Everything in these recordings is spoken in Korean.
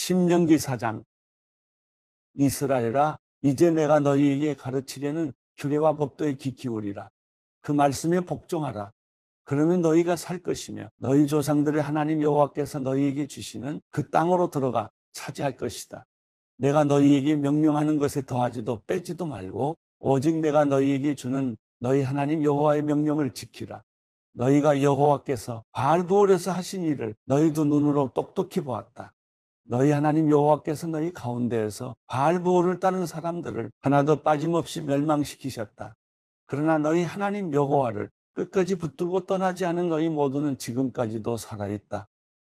신명기 4장. 이스라엘아, 이제 내가 너희에게 가르치려는 규례와 법도에 귀 기울이라. 그 말씀에 복종하라. 그러면 너희가 살 것이며 너희 조상들의 하나님 여호와께서 너희에게 주시는 그 땅으로 들어가 차지할 것이다. 내가 너희에게 명령하는 것에 더하지도 빼지도 말고 오직 내가 너희에게 주는 너희 하나님 여호와의 명령을 지키라. 너희가 여호와께서 바알브올에서 하신 일을 너희도 눈으로 똑똑히 보았다. 너희 하나님 여호와께서 너희 가운데에서 바알브올을 따르는 사람들을 하나도 빠짐없이 멸망시키셨다. 그러나 너희 하나님 여호와를 끝까지 붙들고 떠나지 않은 너희 모두는 지금까지도 살아있다.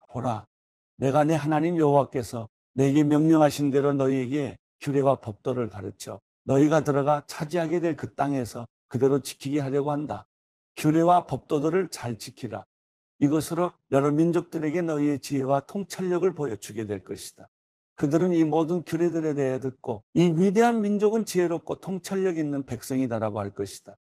보라, 내가 내 하나님 여호와께서 내게 명령하신 대로 너희에게 규례와 법도를 가르쳐 너희가 들어가 차지하게 될 그 땅에서 그대로 지키게 하려고 한다. 규례와 법도들을 잘 지키라. 이것으로 여러 민족들에게 너희의 지혜와 통찰력을 보여주게 될 것이다. 그들은 이 모든 규례들에 대해 듣고 이 위대한 민족은 지혜롭고 통찰력 있는 백성이다라고 할 것이다.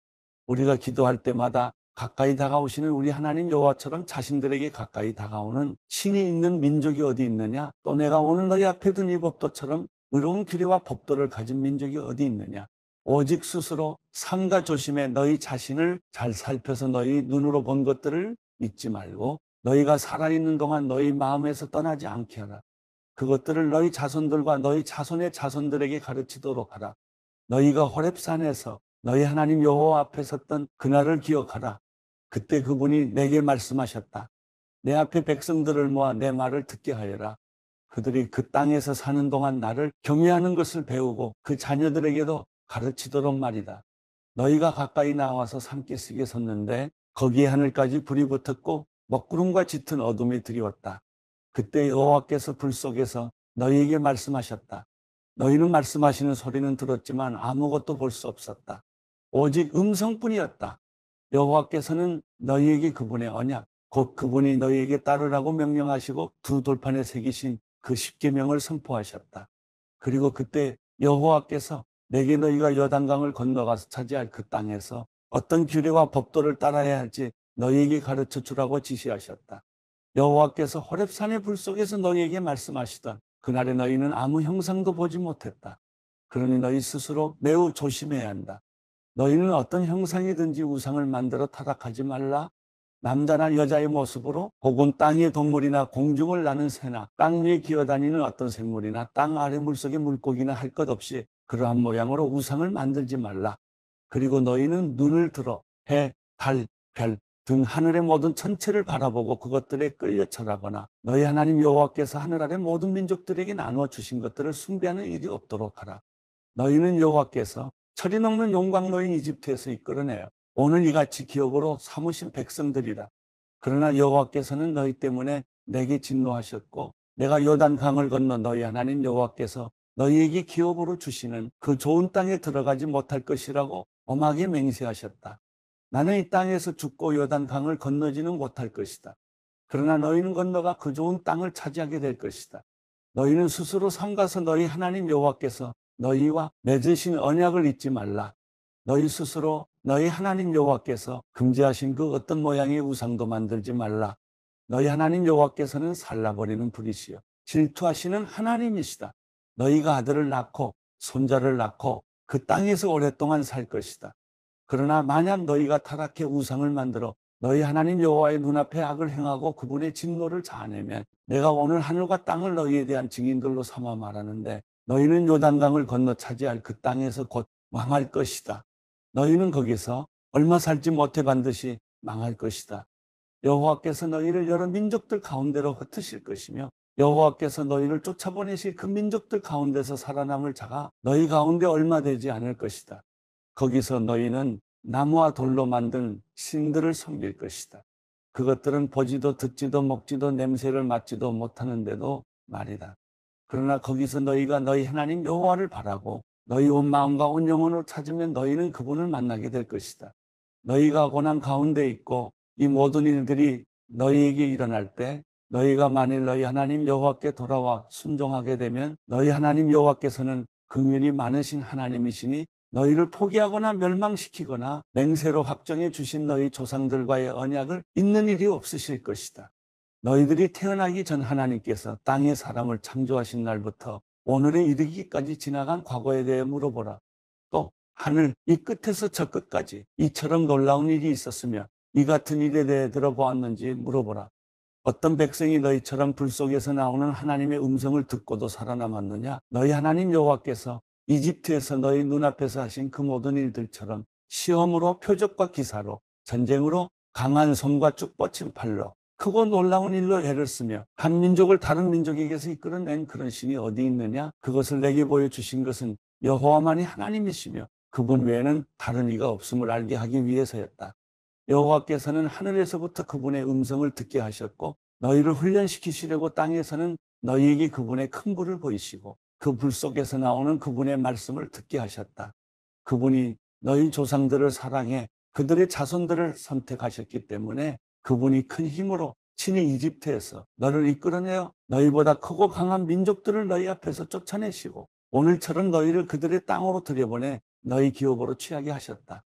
우리가 기도할 때마다 가까이 다가오시는 우리 하나님 여호와처럼 자신들에게 가까이 다가오는 신이 있는 민족이 어디 있느냐? 또 내가 오늘 너희 앞에 둔 이 법도처럼 의로운 규례와 법도를 가진 민족이 어디 있느냐? 오직 스스로 삼가 조심해 너희 자신을 잘 살펴서 너희 눈으로 본 것들을 잊지 말고 너희가 살아있는 동안 너희 마음에서 떠나지 않게 하라. 그것들을 너희 자손들과 너희 자손의 자손들에게 가르치도록 하라. 너희가 호렙산에서 너희 하나님 여호와 앞에 섰던 그날을 기억하라. 그때 그분이 내게 말씀하셨다. 내 앞에 백성들을 모아 내 말을 듣게 하여라. 그들이 그 땅에서 사는 동안 나를 경외하는 것을 배우고 그 자녀들에게도 가르치도록 말이다. 너희가 가까이 나와서 산기슭에 섰는데 거기에 하늘까지 불이 붙었고 먹구름과 짙은 어둠이 드리웠다. 그때 여호와께서 불 속에서 너희에게 말씀하셨다. 너희는 말씀하시는 소리는 들었지만 아무것도 볼 수 없었다. 오직 음성뿐이었다. 여호와께서는 너희에게 그분의 언약, 곧 그분이 너희에게 따르라고 명령하시고 두 돌판에 새기신 그 십계명을 선포하셨다. 그리고 그때 여호와께서 내게 너희가 요단강을 건너가서 차지할 그 땅에서 어떤 규례와 법도를 따라야 할지 너희에게 가르쳐 주라고 지시하셨다. 여호와께서 호렙산의 불 속에서 너희에게 말씀하시던 그날에 너희는 아무 형상도 보지 못했다. 그러니 너희 스스로 매우 조심해야 한다. 너희는 어떤 형상이든지 우상을 만들어 타락하지 말라. 남자나 여자의 모습으로 혹은 땅의 동물이나 공중을 나는 새나 땅 위에 기어다니는 어떤 생물이나 땅 아래 물속의 물고기나 할 것 없이 그러한 모양으로 우상을 만들지 말라. 그리고 너희는 눈을 들어 해, 달, 별 등 하늘의 모든 천체를 바라보고 그것들에 끌려 절하거나 너희 하나님 여호와께서 하늘 아래 모든 민족들에게 나누어 주신 것들을 숭배하는 일이 없도록 하라. 너희는 여호와께서 철이 넘는 용광로인 이집트에서 이끌어내어 오늘 이같이 기업으로 삼으신 백성들이라. 그러나 여호와께서는 너희 때문에 내게 진노하셨고 내가 요단강을 건너 너희 하나님 여호와께서 너희에게 기업으로 주시는 그 좋은 땅에 들어가지 못할 것이라고 엄하게 맹세하셨다. 나는 이 땅에서 죽고 요단강을 건너지는 못할 것이다. 그러나 너희는 건너가 그 좋은 땅을 차지하게 될 것이다. 너희는 스스로 삼가서 너희 하나님 여호와께서 너희와 맺으신 언약을 잊지 말라. 너희 스스로 너희 하나님 여호와께서 금지하신 그 어떤 모양의 우상도 만들지 말라. 너희 하나님 여호와께서는 살라버리는 불이시여 질투하시는 하나님이시다. 너희가 아들을 낳고 손자를 낳고 그 땅에서 오랫동안 살 것이다. 그러나 만약 너희가 타락해 우상을 만들어 너희 하나님 여호와의 눈앞에 악을 행하고 그분의 진노를 자아내면 내가 오늘 하늘과 땅을 너희에 대한 증인들로 삼아 말하는데 너희는 요단강을 건너 차지할 그 땅에서 곧 망할 것이다. 너희는 거기서 얼마 살지 못해 반드시 망할 것이다. 여호와께서 너희를 여러 민족들 가운데로 흩으실 것이며 여호와께서 너희를 쫓아보내실 그 민족들 가운데서 살아남을 자가 너희 가운데 얼마 되지 않을 것이다. 거기서 너희는 나무와 돌로 만든 신들을 섬길 것이다. 그것들은 보지도 듣지도 먹지도 냄새를 맡지도 못하는데도 말이다. 그러나 거기서 너희가 너희 하나님 여호와를 바라고 너희 온 마음과 온 영혼으로 찾으면 너희는 그분을 만나게 될 것이다. 너희가 고난 가운데 있고 이 모든 일들이 너희에게 일어날 때 너희가 만일 너희 하나님 여호와께 돌아와 순종하게 되면 너희 하나님 여호와께서는 긍휼이 많으신 하나님이시니 너희를 포기하거나 멸망시키거나 맹세로 확정해 주신 너희 조상들과의 언약을 잊는 일이 없으실 것이다. 너희들이 태어나기 전 하나님께서 땅에 사람을 창조하신 날부터 오늘에 이르기까지 지나간 과거에 대해 물어보라. 또 하늘 이 끝에서 저 끝까지 이처럼 놀라운 일이 있었으며 이 같은 일에 대해 들어보았는지 물어보라. 어떤 백성이 너희처럼 불 속에서 나오는 하나님의 음성을 듣고도 살아남았느냐? 너희 하나님 여호와께서 이집트에서 너희 눈앞에서 하신 그 모든 일들처럼 시험으로 표적과 기사로 전쟁으로 강한 손과 쭉 뻗친 팔로 크고 놀라운 일로 애를 쓰며 한 민족을 다른 민족에게서 이끌어낸 그런 신이 어디 있느냐? 그것을 내게 보여주신 것은 여호와만이 하나님이시며 그분 외에는 다른 이가 없음을 알게 하기 위해서였다. 여호와께서는 하늘에서부터 그분의 음성을 듣게 하셨고 너희를 훈련시키시려고 땅에서는 너희에게 그분의 큰 불을 보이시고 그 불 속에서 나오는 그분의 말씀을 듣게 하셨다. 그분이 너희 조상들을 사랑해 그들의 자손들을 선택하셨기 때문에 그분이 큰 힘으로 친히 이집트에서 너를 이끌어내어 너희보다 크고 강한 민족들을 너희 앞에서 쫓아내시고 오늘처럼 너희를 그들의 땅으로 들여보내 너희 기업으로 취하게 하셨다.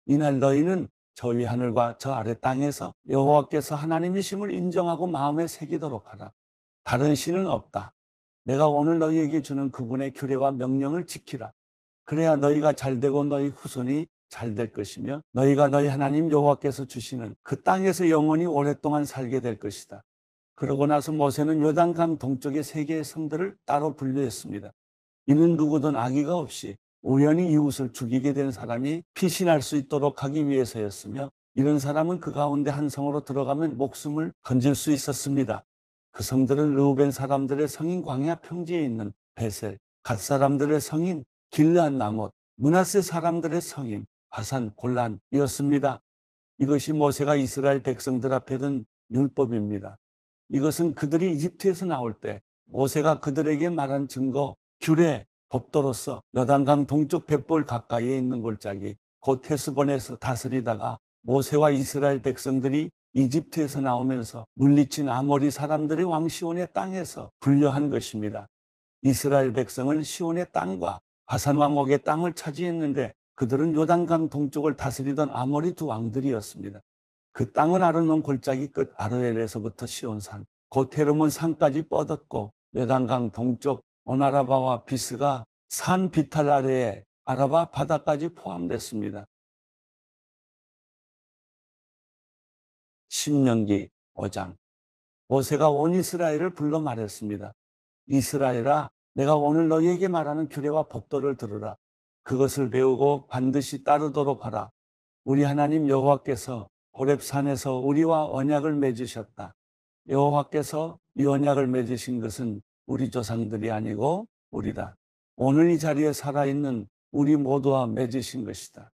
이날 너희는 저 위 하늘과 저 아래 땅에서 여호와께서 하나님이심을 인정하고 마음에 새기도록 하라. 다른 신은 없다. 내가 오늘 너희에게 주는 그분의 규례와 명령을 지키라. 그래야 너희가 잘되고 너희 후손이 잘될 것이며 너희가 너희 하나님 여호와께서 주시는 그 땅에서 영원히 오랫동안 살게 될 것이다. 그러고 나서 모세는 요단강 동쪽의 세 개의 성들을 따로 분류했습니다. 이는 누구든 악의가 없이 우연히 이웃을 죽이게 된 사람이 피신할 수 있도록 하기 위해서였으며 이런 사람은 그 가운데 한 성으로 들어가면 목숨을 건질 수 있었습니다. 그 성들은 르우벤 사람들의 성인 광야 평지에 있는 베셀, 갓 사람들의 성인 길르앗 나못, 므낫세 사람들의 성인 바산 골란이었습니다. 이것이 모세가 이스라엘 백성들 앞에 둔 율법입니다. 이것은 그들이 이집트에서 나올 때 모세가 그들에게 말한 증거, 규례, 법도로서 요단강 동쪽 벳볼 가까이에 있는 골짜기 곧 헤스본에서 다스리다가 모세와 이스라엘 백성들이 이집트에서 나오면서 물리친 아모리 사람들의 왕 시온의 땅에서 분려한 것입니다. 이스라엘 백성은 시온의 땅과 바산 왕 옥의 땅을 차지했는데 그들은 요단강 동쪽을 다스리던 아모리 두 왕들이었습니다. 그 땅은 아르논 골짜기 끝 아르엘에서부터 시온산 곧 헤르몬 산까지 뻗었고 요단강 동쪽 오나라바와 비스가 산 비탈 아래에 아라바 바다까지 포함됐습니다. 신명기 5장 모세가 온 이스라엘을 불러 말했습니다. 이스라엘아, 내가 오늘 너희에게 말하는 규례와 법도를 들으라. 그것을 배우고 반드시 따르도록 하라. 우리 하나님 여호와께서 호렙산에서 우리와 언약을 맺으셨다. 여호와께서 이 언약을 맺으신 것은 우리 조상들이 아니고 우리다. 오늘 이 자리에 살아있는 우리 모두와 맺으신 것이다.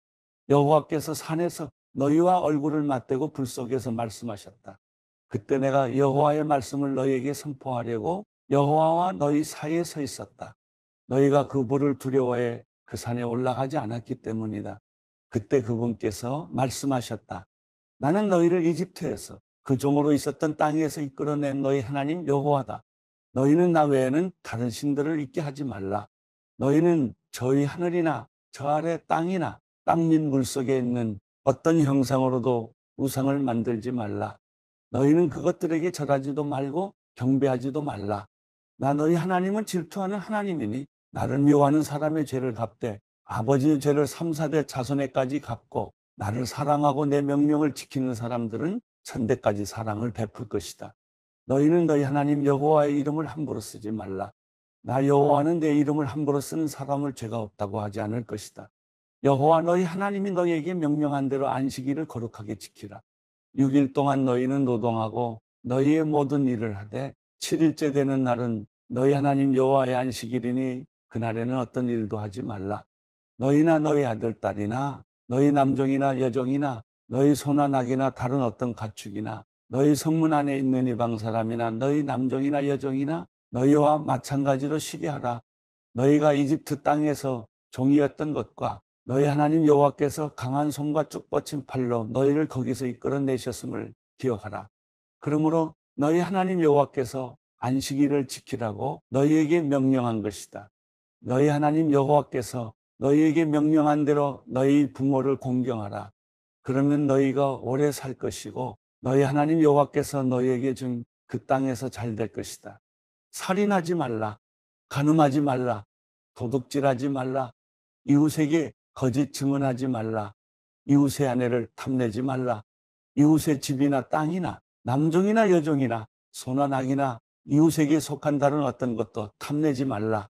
여호와께서 산에서 너희와 얼굴을 맞대고 불 속에서 말씀하셨다. 그때 내가 여호와의 말씀을 너희에게 선포하려고 여호와와 너희 사이에 서 있었다. 너희가 그 불을 두려워해 그 산에 올라가지 않았기 때문이다. 그때 그분께서 말씀하셨다. 나는 너희를 이집트에서 그 종으로 있었던 땅에서 이끌어낸 너희 하나님 여호와다. 너희는 나 외에는 다른 신들을 있게 하지 말라. 너희는 저희 하늘이나 저 아래 땅이나 땅 및 물속에 있는 어떤 형상으로도 우상을 만들지 말라. 너희는 그것들에게 절하지도 말고 경배하지도 말라. 나 너희 하나님은 질투하는 하나님이니 나를 미워하는 사람의 죄를 갚되 아버지의 죄를 3, 4대 자손에까지 갚고 나를 사랑하고 내 명령을 지키는 사람들은 천대까지 사랑을 베풀 것이다. 너희는 너희 하나님 여호와의 이름을 함부로 쓰지 말라. 나 여호와는 내 이름을 함부로 쓰는 사람을 죄가 없다고 하지 않을 것이다. 여호와 너희 하나님이 너희에게 명령한 대로 안식일을 거룩하게 지키라. 6일 동안 너희는 노동하고 너희의 모든 일을 하되 7일째 되는 날은 너희 하나님 여호와의 안식일이니 그날에는 어떤 일도 하지 말라. 너희나 너희 아들 딸이나 너희 남종이나 여종이나 너희 소나 낙이나 다른 어떤 가축이나 너희 성문 안에 있는 이방 사람이나 너희 남종이나 여종이나 너희와 마찬가지로 쉬게 하라. 너희가 이집트 땅에서 종이었던 것과 너희 하나님 여호와께서 강한 손과 쭉 뻗친 팔로 너희를 거기서 이끌어내셨음을 기억하라. 그러므로 너희 하나님 여호와께서 안식일을 지키라고 너희에게 명령한 것이다. 너희 하나님 여호와께서 너희에게 명령한 대로 너희 부모를 공경하라. 그러면 너희가 오래 살 것이고 너희 하나님 여호와께서 너희에게 준 그 땅에서 잘 될 것이다. 살인하지 말라. 간음하지 말라. 도둑질하지 말라. 이웃에게 거짓 증언하지 말라. 이웃의 아내를 탐내지 말라. 이웃의 집이나 땅이나 남종이나 여종이나 소나 낙이나 이웃에게 속한 다른 어떤 것도 탐내지 말라.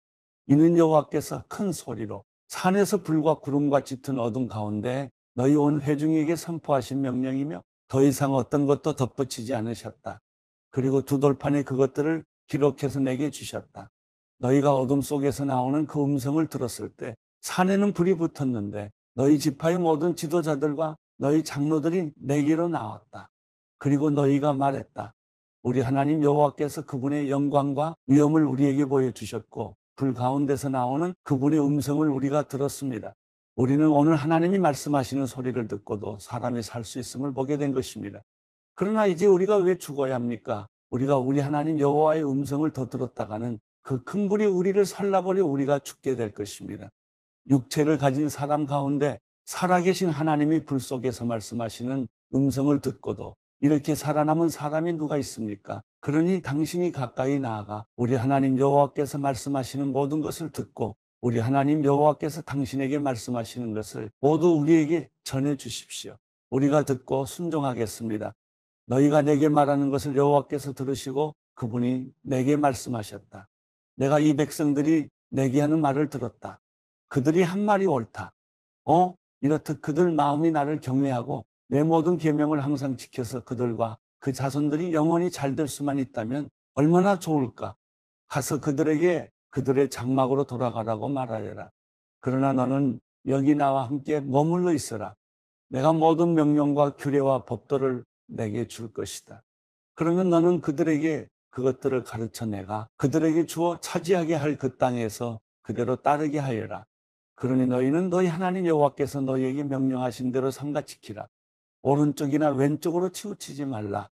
이는 여호와께서 큰 소리로 산에서 불과 구름과 짙은 어둠 가운데 너희 온 회중에게 선포하신 명령이며 더 이상 어떤 것도 덧붙이지 않으셨다. 그리고 두 돌판에 그것들을 기록해서 내게 주셨다. 너희가 어둠 속에서 나오는 그 음성을 들었을 때 산에는 불이 붙었는데 너희 지파의 모든 지도자들과 너희 장로들이 내게로 나왔다. 그리고 너희가 말했다. 우리 하나님 여호와께서 그분의 영광과 위엄을 우리에게 보여주셨고 불 가운데서 나오는 그분의 음성을 우리가 들었습니다. 우리는 오늘 하나님이 말씀하시는 소리를 듣고도 사람이 살 수 있음을 보게 된 것입니다. 그러나 이제 우리가 왜 죽어야 합니까? 우리가 우리 하나님 여호와의 음성을 더 들었다가는 그 큰 불이 우리를 살라버려 우리가 죽게 될 것입니다. 육체를 가진 사람 가운데 살아계신 하나님이 불 속에서 말씀하시는 음성을 듣고도 이렇게 살아남은 사람이 누가 있습니까? 그러니 당신이 가까이 나아가 우리 하나님 여호와께서 말씀하시는 모든 것을 듣고 우리 하나님 여호와께서 당신에게 말씀하시는 것을 모두 우리에게 전해 주십시오. 우리가 듣고 순종하겠습니다. 너희가 내게 말하는 것을 여호와께서 들으시고 그분이 내게 말씀하셨다. 내가 이 백성들이 내게 하는 말을 들었다. 그들이 한 말이 옳다. 이렇듯 그들 마음이 나를 경외하고 내 모든 계명을 항상 지켜서 그들과 그 자손들이 영원히 잘 될 수만 있다면 얼마나 좋을까. 가서 그들에게 그들의 장막으로 돌아가라고 말하여라. 그러나 너는 여기 나와 함께 머물러 있어라. 내가 모든 명령과 규례와 법도를 내게 줄 것이다. 그러면 너는 그들에게 그것들을 가르쳐 내가 그들에게 주어 차지하게 할 그 땅에서 그대로 따르게 하여라. 그러니 너희는 너희 하나님 여호와께서 너희에게 명령하신 대로 삼가 지키라. 오른쪽이나 왼쪽으로 치우치지 말라.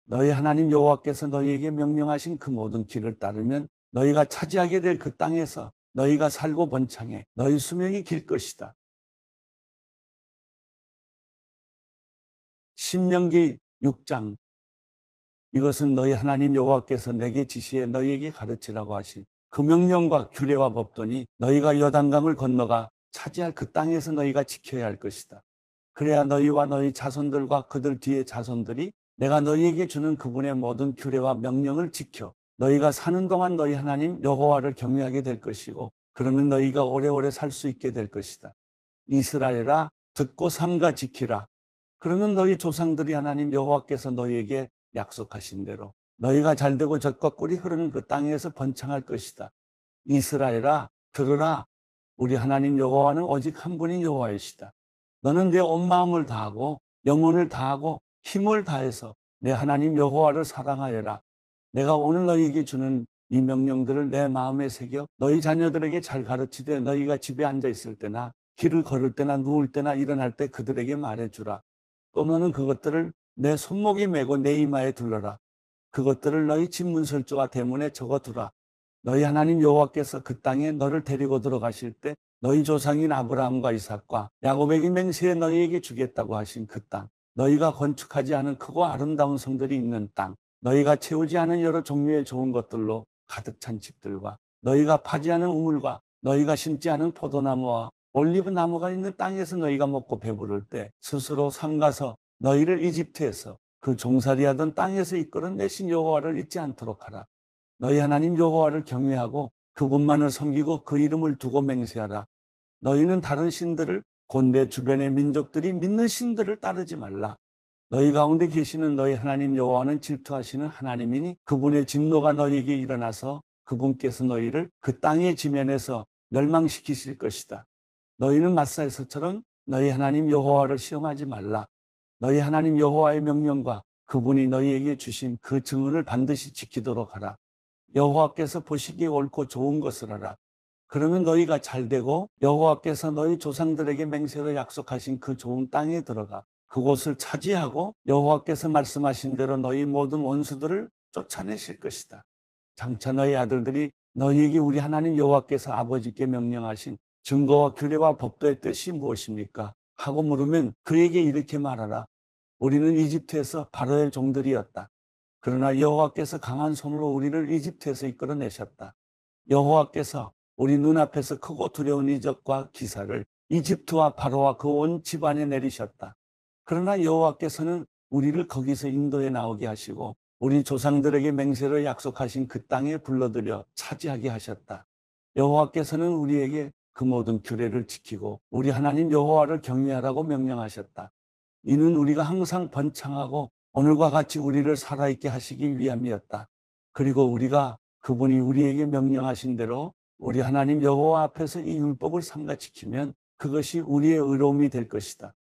너희 하나님 여호와께서 너희에게 명령하신 그 모든 길을 따르면 너희가 차지하게 될 그 땅에서 너희가 살고 번창해 너희 수명이 길 것이다. 신명기 6장. 이것은 너희 하나님 여호와께서 내게 지시해 너희에게 가르치라고 하신 그 명령과 규례와 법도니 너희가 요단강을 건너가 차지할 그 땅에서 너희가 지켜야 할 것이다. 그래야 너희와 너희 자손들과 그들 뒤의 자손들이 내가 너희에게 주는 그분의 모든 규례와 명령을 지켜 너희가 사는 동안 너희 하나님 여호와를 경외하게 될 것이고 그러면 너희가 오래오래 살 수 있게 될 것이다. 이스라엘아, 듣고 삼가 지키라. 그러면 너희 조상들이 하나님 여호와께서 너희에게 약속하신 대로 너희가 잘되고 젖과 꿀이 흐르는 그 땅에서 번창할 것이다. 이스라엘아, 들으라. 우리 하나님 여호와는 오직 한 분이 여호와이시다. 너는 내 온 마음을 다하고 영혼을 다하고 힘을 다해서 내 하나님 여호와를 사랑하여라. 내가 오늘 너희에게 주는 이 명령들을 내 마음에 새겨 너희 자녀들에게 잘 가르치되 너희가 집에 앉아 있을 때나 길을 걸을 때나 누울 때나 일어날 때 그들에게 말해주라. 또 너는 그것들을 내 손목에 메고 내 이마에 둘러라. 그것들을 너희 집 문설주와 대문에 적어두라. 너희 하나님 여호와께서 그 땅에 너를 데리고 들어가실 때 너희 조상인 아브라함과 이삭과 야곱에게 맹세해 너희에게 주겠다고 하신 그 땅, 너희가 건축하지 않은 크고 아름다운 성들이 있는 땅, 너희가 채우지 않은 여러 종류의 좋은 것들로 가득 찬 집들과 너희가 파지 않은 우물과 너희가 심지 않은 포도나무와 올리브 나무가 있는 땅에서 너희가 먹고 배부를 때 스스로 삼가서 너희를 이집트에서 그 종살이하던 땅에서 이끌어내신 여호와를 잊지 않도록 하라. 너희 하나님 여호와를 경외하고 그분만을 섬기고 그 이름을 두고 맹세하라. 너희는 다른 신들을 곧 내 주변의 민족들이 믿는 신들을 따르지 말라. 너희 가운데 계시는 너희 하나님 여호와는 질투하시는 하나님이니 그분의 진노가 너희에게 일어나서 그분께서 너희를 그 땅의 지면에서 멸망시키실 것이다. 너희는 마사에서처럼 너희 하나님 여호와를 시험하지 말라. 너희 하나님 여호와의 명령과 그분이 너희에게 주신 그 증언을 반드시 지키도록 하라. 여호와께서 보시기에 옳고 좋은 것을 하라. 그러면 너희가 잘되고 여호와께서 너희 조상들에게 맹세로 약속하신 그 좋은 땅에 들어가 그곳을 차지하고 여호와께서 말씀하신 대로 너희 모든 원수들을 쫓아내실 것이다. 장차 너희 아들들이 너희에게 우리 하나님 여호와께서 아버지께 명령하신 증거와 규례와 법도의 뜻이 무엇입니까? 하고 물으면 그에게 이렇게 말하라. 우리는 이집트에서 바로의 종들이었다. 그러나 여호와께서 강한 손으로 우리를 이집트에서 이끌어내셨다. 여호와께서 우리 눈앞에서 크고 두려운 이적과 기사를 이집트와 바로와 그 온 집안에 내리셨다. 그러나 여호와께서는 우리를 거기서 인도에 나오게 하시고 우리 조상들에게 맹세로 약속하신 그 땅에 불러들여 차지하게 하셨다. 여호와께서는 우리에게 그 모든 규례를 지키고 우리 하나님 여호와를 경외하라고 명령하셨다. 이는 우리가 항상 번창하고 오늘과 같이 우리를 살아있게 하시기 위함이었다. 그리고 우리가 그분이 우리에게 명령하신 대로 우리 하나님 여호와 앞에서 이 율법을 삼가 지키면 그것이 우리의 의로움이 될 것이다.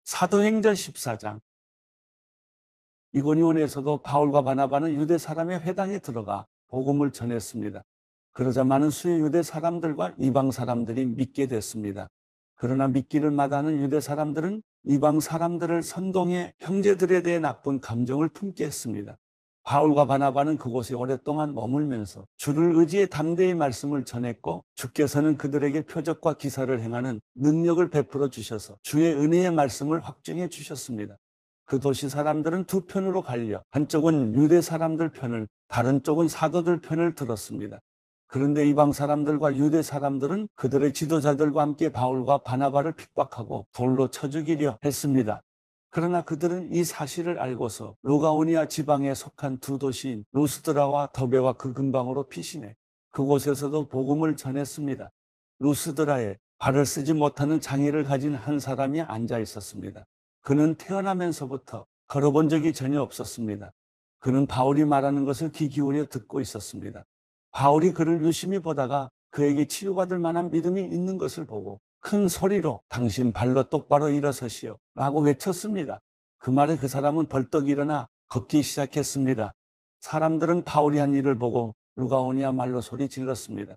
사도행전 14장. 이고니온에서도 바울과 바나바는 유대 사람의 회당에 들어가 복음을 전했습니다. 그러자 많은 수의 유대 사람들과 이방 사람들이 믿게 됐습니다. 그러나 믿기를 마다하는 유대 사람들은 이방 사람들을 선동해 형제들에 대해 나쁜 감정을 품게 했습니다. 바울과 바나바는 그곳에 오랫동안 머물면서 주를 의지해 담대히 말씀을 전했고 주께서는 그들에게 표적과 기사를 행하는 능력을 베풀어 주셔서 주의 은혜의 말씀을 확증해 주셨습니다. 그 도시 사람들은 두 편으로 갈려 한쪽은 유대 사람들 편을, 다른 쪽은 사도들 편을 들었습니다. 그런데 이방 사람들과 유대 사람들은 그들의 지도자들과 함께 바울과 바나바를 핍박하고 돌로 쳐 죽이려 했습니다. 그러나 그들은 이 사실을 알고서 루가오니아 지방에 속한 두 도시인 루스드라와 더베와 그 근방으로 피신해 그곳에서도 복음을 전했습니다. 루스드라에 발을 쓰지 못하는 장애를 가진 한 사람이 앉아 있었습니다. 그는 태어나면서부터 걸어본 적이 전혀 없었습니다. 그는 바울이 말하는 것을 귀 기울여 듣고 있었습니다. 바울이 그를 유심히 보다가 그에게 치유받을 만한 믿음이 있는 것을 보고 큰 소리로 당신 발로 똑바로 일어서시오 라고 외쳤습니다. 그 말에 그 사람은 벌떡 일어나 걷기 시작했습니다. 사람들은 바울이 한 일을 보고 루가오니아 말로 소리 질렀습니다.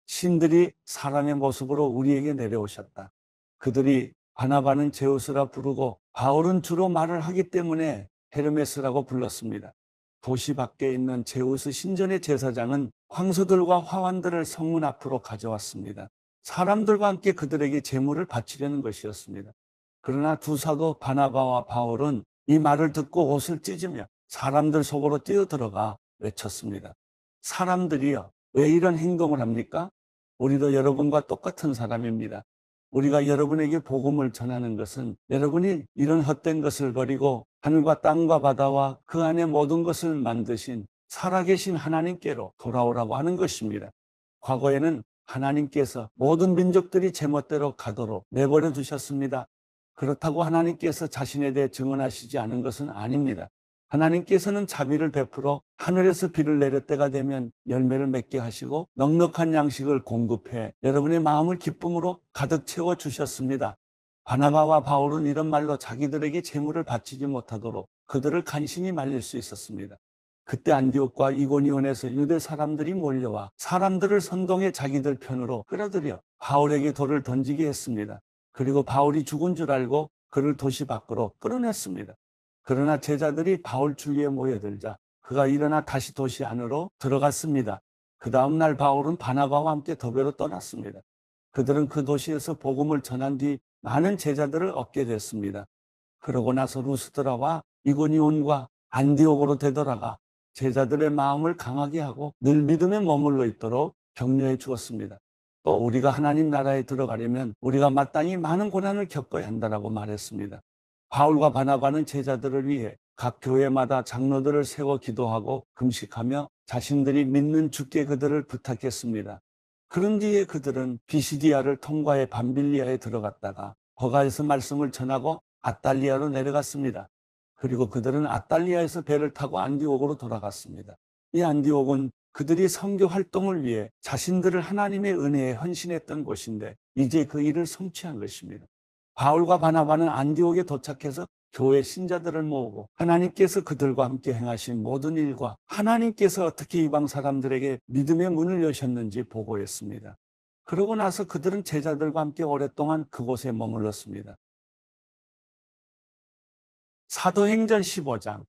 신들이 사람의 모습으로 우리에게 내려오셨다. 그들이 바나바는 제우스라 부르고 바울은 주로 말을 하기 때문에 헤르메스라고 불렀습니다. 도시 밖에 있는 제우스 신전의 제사장은 황소들과 화환들을 성문 앞으로 가져왔습니다. 사람들과 함께 그들에게 제물을 바치려는 것이었습니다. 그러나 두 사도 바나바와 바울은 이 말을 듣고 옷을 찢으며 사람들 속으로 뛰어들어가 외쳤습니다. 사람들이여, 왜 이런 행동을 합니까? 우리도 여러분과 똑같은 사람입니다. 우리가 여러분에게 복음을 전하는 것은 여러분이 이런 헛된 것을 버리고 하늘과 땅과 바다와 그 안에 모든 것을 만드신 살아계신 하나님께로 돌아오라고 하는 것입니다. 과거에는 하나님께서 모든 민족들이 제멋대로 가도록 내버려 두셨습니다. 그렇다고 하나님께서 자신에 대해 증언하시지 않은 것은 아닙니다. 하나님께서는 자비를 베풀어 하늘에서 비를 내릴 때가 되면 열매를 맺게 하시고 넉넉한 양식을 공급해 여러분의 마음을 기쁨으로 가득 채워 주셨습니다. 바나바와 바울은 이런 말로 자기들에게 제물을 바치지 못하도록 그들을 간신히 말릴 수 있었습니다. 그때 안디옥과 이고니온에서 유대 사람들이 몰려와 사람들을 선동해 자기들 편으로 끌어들여 바울에게 돌을 던지게 했습니다. 그리고 바울이 죽은 줄 알고 그를 도시 밖으로 끌어냈습니다. 그러나 제자들이 바울 주위에 모여들자 그가 일어나 다시 도시 안으로 들어갔습니다. 그 다음 날 바울은 바나바와 함께 더베로 떠났습니다. 그들은 그 도시에서 복음을 전한 뒤 많은 제자들을 얻게 됐습니다. 그러고 나서 루스드라와 이고니온과 안디옥으로 되돌아가 제자들의 마음을 강하게 하고 늘 믿음에 머물러 있도록 격려해 주었습니다. 또 우리가 하나님 나라에 들어가려면 우리가 마땅히 많은 고난을 겪어야 한다고 말했습니다. 바울과 바나바는 제자들을 위해 각 교회마다 장로들을 세워 기도하고 금식하며 자신들이 믿는 주께 그들을 부탁했습니다. 그런 뒤에 그들은 비시디아를 통과해 밤빌리아에 들어갔다가 거가에서 말씀을 전하고 아달리아로 내려갔습니다. 그리고 그들은 아달리아에서 배를 타고 안디옥으로 돌아갔습니다. 이 안디옥은 그들이 선교 활동을 위해 자신들을 하나님의 은혜에 헌신했던 곳인데 이제 그 일을 성취한 것입니다. 바울과 바나바는 안디옥에 도착해서 교회 신자들을 모으고 하나님께서 그들과 함께 행하신 모든 일과 하나님께서 어떻게 이방 사람들에게 믿음의 문을 여셨는지 보고했습니다. 그러고 나서 그들은 제자들과 함께 오랫동안 그곳에 머물렀습니다. 사도행전 15장.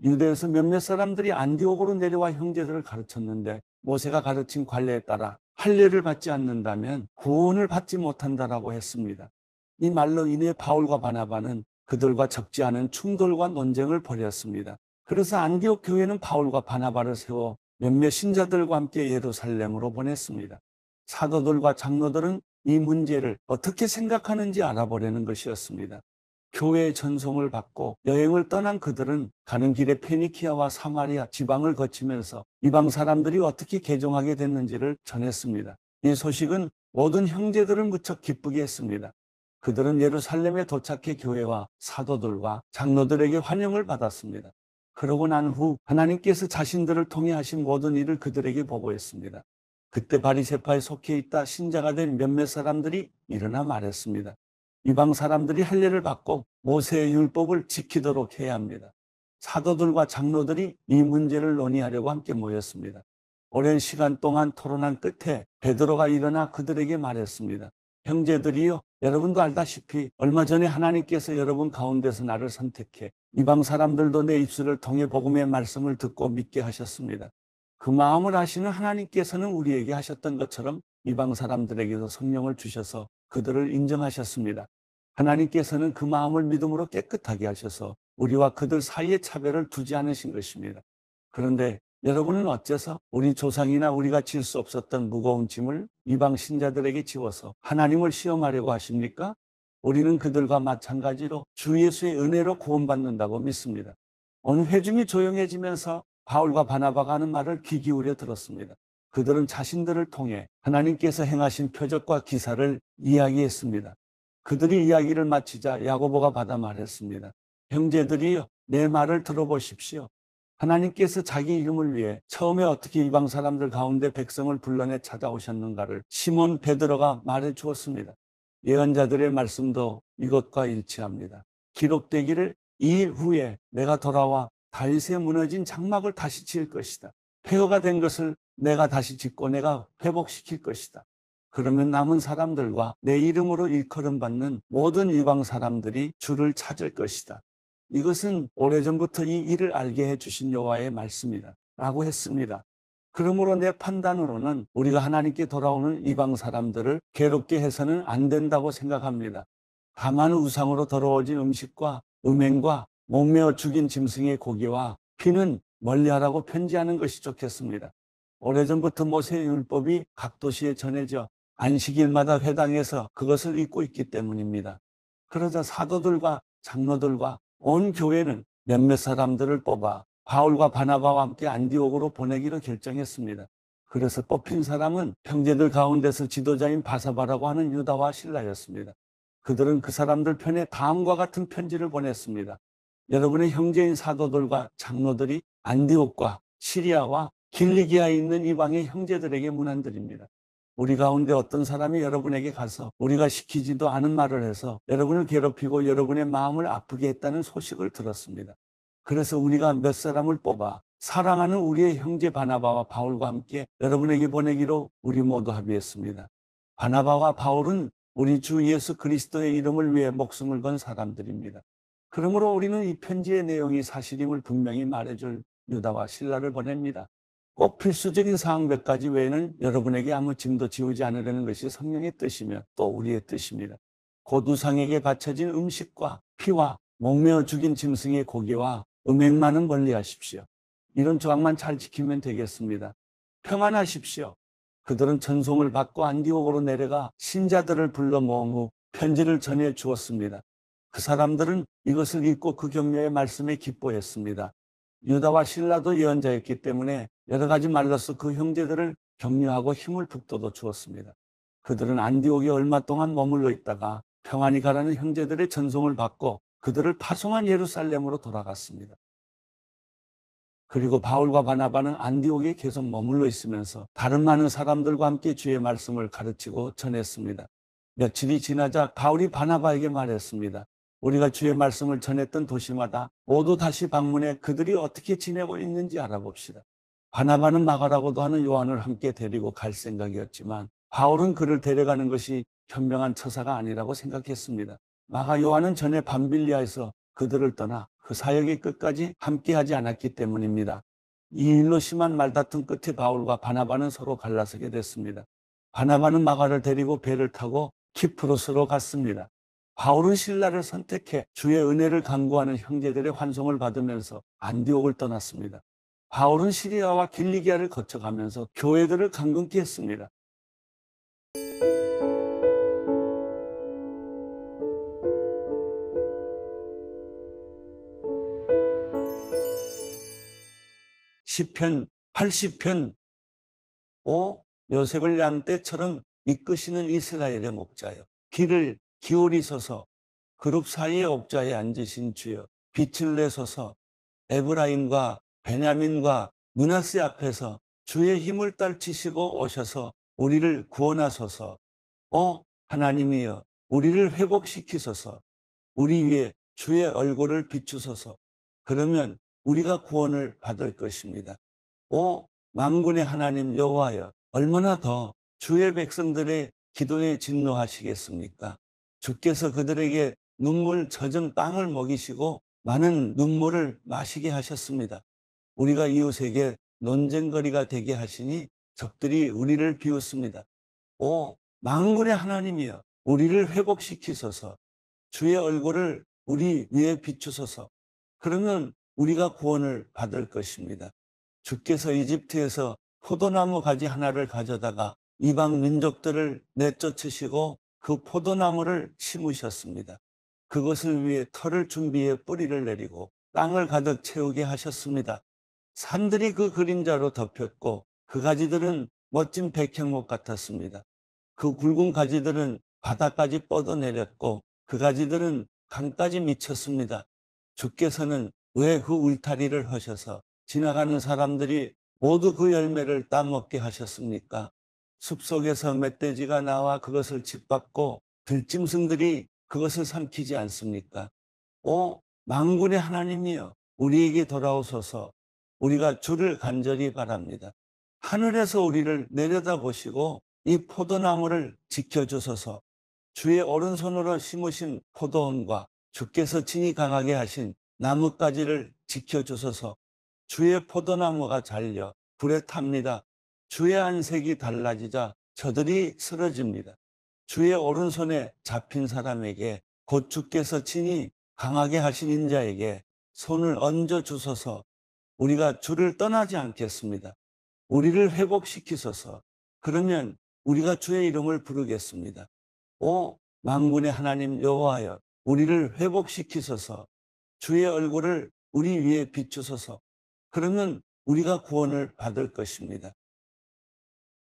유대에서 몇몇 사람들이 안디옥으로 내려와 형제들을 가르쳤는데 모세가 가르친 관례에 따라 할례를 받지 않는다면 구원을 받지 못한다라고 했습니다. 이 말로 인해 바울과 바나바는 그들과 적지 않은 충돌과 논쟁을 벌였습니다. 그래서 안디옥 교회는 바울과 바나바를 세워 몇몇 신자들과 함께 예루살렘으로 보냈습니다. 사도들과 장로들은 이 문제를 어떻게 생각하는지 알아보려는 것이었습니다. 교회의 전송을 받고 여행을 떠난 그들은 가는 길에 페니키아와 사마리아 지방을 거치면서 이방 사람들이 어떻게 개종하게 됐는지를 전했습니다. 이 소식은 모든 형제들을 무척 기쁘게 했습니다. 그들은 예루살렘에 도착해 교회와 사도들과 장로들에게 환영을 받았습니다. 그러고 난 후 하나님께서 자신들을 통해 하신 모든 일을 그들에게 보고했습니다. 그때 바리새파에 속해 있다 신자가 된 몇몇 사람들이 일어나 말했습니다. 이방 사람들이 할례를 받고 모세의 율법을 지키도록 해야 합니다. 사도들과 장로들이 이 문제를 논의하려고 함께 모였습니다. 오랜 시간 동안 토론한 끝에 베드로가 일어나 그들에게 말했습니다. 형제들이요, 여러분도 알다시피 얼마 전에 하나님께서 여러분 가운데서 나를 선택해 이방 사람들도 내 입술을 통해 복음의 말씀을 듣고 믿게 하셨습니다. 그 마음을 아시는 하나님께서는 우리에게 하셨던 것처럼 이방 사람들에게도 성령을 주셔서 그들을 인정하셨습니다. 하나님께서는 그 마음을 믿음으로 깨끗하게 하셔서 우리와 그들 사이에 차별을 두지 않으신 것입니다. 그런데 여러분은 어째서 우리 조상이나 우리가 질 수 없었던 무거운 짐을 이방 신자들에게 지워서 하나님을 시험하려고 하십니까? 우리는 그들과 마찬가지로 주 예수의 은혜로 구원받는다고 믿습니다. 어느 회중이 조용해지면서 바울과 바나바가 하는 말을 귀 기울여 들었습니다. 그들은 자신들을 통해 하나님께서 행하신 표적과 기사를 이야기했습니다. 그들이 이야기를 마치자 야고보가 받아 말했습니다. 형제들이여, 내 말을 들어보십시오. 하나님께서 자기 이름을 위해 처음에 어떻게 이방 사람들 가운데 백성을 불러내 찾아오셨는가를 시몬 베드로가 말해 주었습니다. 예언자들의 말씀도 이것과 일치합니다. 기록되기를 이 후에 내가 돌아와 다윗의 무너진 장막을 다시 지을 것이다. 폐허가 된 것을 내가 다시 짓고 내가 회복시킬 것이다. 그러면 남은 사람들과 내 이름으로 일컬음 받는 모든 이방 사람들이 주를 찾을 것이다. 이것은 오래전부터 이 일을 알게 해주신 여호와의 말씀이다 라고 했습니다. 그러므로 내 판단으로는 우리가 하나님께 돌아오는 이방 사람들을 괴롭게 해서는 안 된다고 생각합니다. 다만 우상으로 더러워진 음식과 음행과 목매어 죽인 짐승의 고기와 피는 멀리하라고 편지하는 것이 좋겠습니다. 오래전부터 모세의 율법이 각 도시에 전해져 안식일마다 회당에서 그것을 읽고 있기 때문입니다. 그러자 사도들과 장로들과 온 교회는 몇몇 사람들을 뽑아 바울과 바나바와 함께 안디옥으로 보내기로 결정했습니다. 그래서 뽑힌 사람은 형제들 가운데서 지도자인 바사바라고 하는 유다와 실라였습니다. 그들은 그 사람들 편에 다음과 같은 편지를 보냈습니다. 여러분의 형제인 사도들과 장로들이 안디옥과 시리아와 길리기아에 있는 이방의 형제들에게 문안드립니다. 우리 가운데 어떤 사람이 여러분에게 가서 우리가 시키지도 않은 말을 해서 여러분을 괴롭히고 여러분의 마음을 아프게 했다는 소식을 들었습니다. 그래서 우리가 몇 사람을 뽑아 사랑하는 우리의 형제 바나바와 바울과 함께 여러분에게 보내기로 우리 모두 합의했습니다. 바나바와 바울은 우리 주 예수 그리스도의 이름을 위해 목숨을 건 사람들입니다. 그러므로 우리는 이 편지의 내용이 사실임을 분명히 말해줄 유다와 실라를 보냅니다. 꼭 필수적인 사항 몇 가지 외에는 여러분에게 아무 짐도 지우지 않으려는 것이 성령의 뜻이며 또 우리의 뜻입니다. 곧 우상에게 바쳐진 음식과 피와 목매어 죽인 짐승의 고기와 음행만은 멀리하십시오. 이런 조항만 잘 지키면 되겠습니다. 평안하십시오. 그들은 전송을 받고 안디옥으로 내려가 신자들을 불러 모은 후 편지를 전해 주었습니다. 그 사람들은 이것을 읽고 그 격려의 말씀에 기뻐했습니다. 유다와 실라도 예언자였기 때문에 여러 가지 말로써 그 형제들을 격려하고 힘을 북돋워 주었습니다. 그들은 안디옥에 얼마 동안 머물러 있다가 평안히 가라는 형제들의 전송을 받고 그들을 파송한 예루살렘으로 돌아갔습니다. 그리고 바울과 바나바는 안디옥에 계속 머물러 있으면서 다른 많은 사람들과 함께 주의 말씀을 가르치고 전했습니다. 며칠이 지나자 바울이 바나바에게 말했습니다. 우리가 주의 말씀을 전했던 도시마다 모두 다시 방문해 그들이 어떻게 지내고 있는지 알아봅시다. 바나바는 마가라고도 하는 요한을 함께 데리고 갈 생각이었지만 바울은 그를 데려가는 것이 현명한 처사가 아니라고 생각했습니다. 마가 요한은 전에 밤빌리아에서 그들을 떠나 그 사역의 끝까지 함께하지 않았기 때문입니다. 이 일로 심한 말다툼 끝에 바울과 바나바는 서로 갈라서게 됐습니다. 바나바는 마가를 데리고 배를 타고 키프로스로 갔습니다. 바울은 신라를 선택해 주의 은혜를 간구하는 형제들의 환송을 받으면서 안디옥을 떠났습니다. 바울은 시리아와 길리기아를 거쳐가면서 교회들을 강건케 했습니다. 시편 80편 5. 요셉을 양떼처럼 이끄시는 이스라엘의 목자여, 귀를 기울이소서. 그룹 사이의 옥좌에 앉으신 주여, 빛을 내소서. 에브라임과 베냐민과 므낫세 앞에서 주의 힘을 떨치시고 오셔서 우리를 구원하소서. 하나님이여, 우리를 회복시키소서. 우리 위에 주의 얼굴을 비추소서. 그러면 우리가 구원을 받을 것입니다. 만군의 하나님 여호와여, 얼마나 더 주의 백성들의 기도에 진노하시겠습니까? 주께서 그들에게 눈물 젖은 땅을 먹이시고 많은 눈물을 마시게 하셨습니다. 우리가 이웃에게 논쟁거리가 되게 하시니 적들이 우리를 비웃습니다. 만군의 하나님이여, 우리를 회복시키소서. 주의 얼굴을 우리 위에 비추소서. 그러면 우리가 구원을 받을 것입니다. 주께서 이집트에서 포도나무 가지 하나를 가져다가 이방 민족들을 내쫓으시고 그 포도나무를 심으셨습니다. 그것을 위해 터를 준비해 뿌리를 내리고 땅을 가득 채우게 하셨습니다. 산들이 그 그림자로 덮였고 그 가지들은 멋진 백향목 같았습니다. 그 굵은 가지들은 바다까지 뻗어내렸고 그 가지들은 강까지 미쳤습니다. 주께서는 왜 그 울타리를 하셔서 지나가는 사람들이 모두 그 열매를 따먹게 하셨습니까? 숲속에서 멧돼지가 나와 그것을 짓밟고 들짐승들이 그것을 삼키지 않습니까? 만군의 하나님이여, 우리에게 돌아오소서. 우리가 주를 간절히 바랍니다. 하늘에서 우리를 내려다보시고 이 포도나무를 지켜주소서. 주의 오른손으로 심으신 포도원과 주께서 진히 강하게 하신 나뭇가지를 지켜주소서. 주의 포도나무가 잘려 불에 탑니다. 주의 안색이 달라지자 저들이 쓰러집니다. 주의 오른손에 잡힌 사람에게 곧 주께서 친히 강하게 하신 인자에게 손을 얹어 주소서. 우리가 주를 떠나지 않겠습니다. 우리를 회복시키소서. 그러면 우리가 주의 이름을 부르겠습니다. 만군의 하나님 여호와여, 우리를 회복시키소서. 주의 얼굴을 우리 위에 비추소서. 그러면 우리가 구원을 받을 것입니다.